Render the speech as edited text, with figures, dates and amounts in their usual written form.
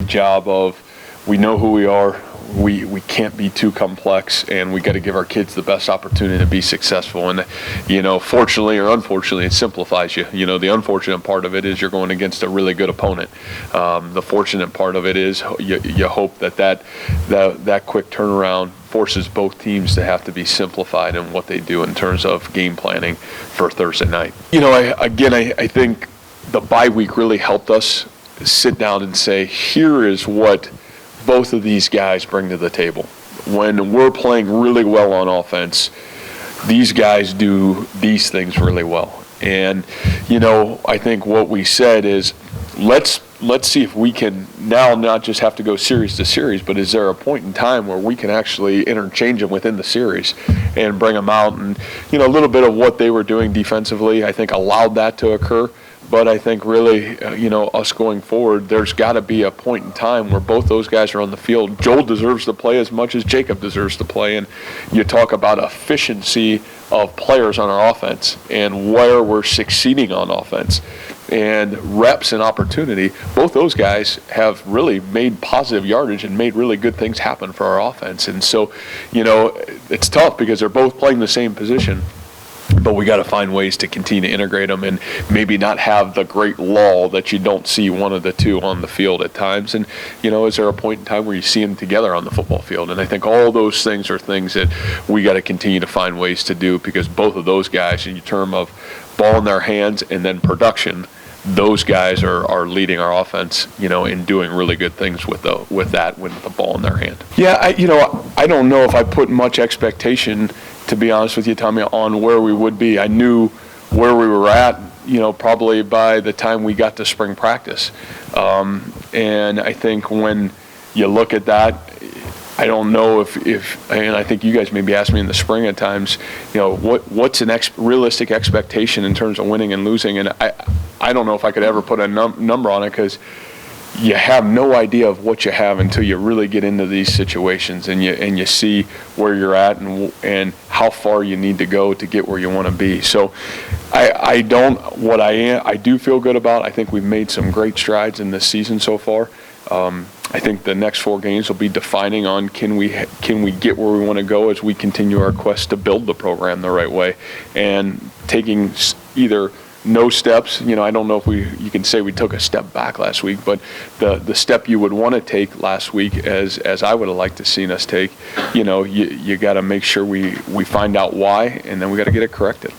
job of, we know who we are. We can't be too complex, and we got to give our kids the best opportunity to be successful. And, fortunately or unfortunately, it simplifies you. The unfortunate part of it is you're going against a really good opponent. The fortunate part of it is you hope that quick turnaround forces both teams to have to be simplified in what they do in terms of game planning for Thursday night. I think the bye week really helped us sit down and say, here is what both of these guys bring to the table. When we're playing really well on offense, these guys do these things really well. And, I think what we said is, let's see if we can now not just have to go series to series, but is there a point in time where we can actually interchange them within the series and bring them out? And, a little bit of what they were doing defensively, I think, allowed that to occur. But I think really, us going forward, there's got to be a point in time where both those guys are on the field. Joel deserves to play as much as Jacob deserves to play. And you talk about efficiency of players on our offense and where we're succeeding on offense and reps and opportunity. Both those guys have really made positive yardage and made really good things happen for our offense. And so, it's tough because they're both playing the same position. But we got to find ways to continue to integrate them and maybe not have the great lull that you don't see one of the two on the field at times. And, is there a point in time where you see them together on the football field? And I think all those things are things that we got to continue to find ways to do, because both of those guys, in terms of ball in their hands and then production, those guys are leading our offense, and doing really good things with the ball in their hand. Yeah, I don't know if I put much expectation, to be honest with you, Tommy, on where we would be. I knew where we were at, probably by the time we got to spring practice. And I think when you look at that, I don't know if and I think you guys maybe asked me in the spring at times, what's an realistic expectation in terms of winning and losing? And I don't know if I could ever put a number on it, because you have no idea of what you have until you really get into these situations and you see where you're at and how far you need to go to get where you want to be. So I do feel good about. I think we've made some great strides in this season so far. I think the next 4 games will be defining on can we get where we want to go as we continue our quest to build the program the right way, and taking either no steps. I don't know if you can say we took a step back last week, but the step you would want to take last week, as I would have liked to seen us take, you got to make sure we find out why, and then we got to get it corrected.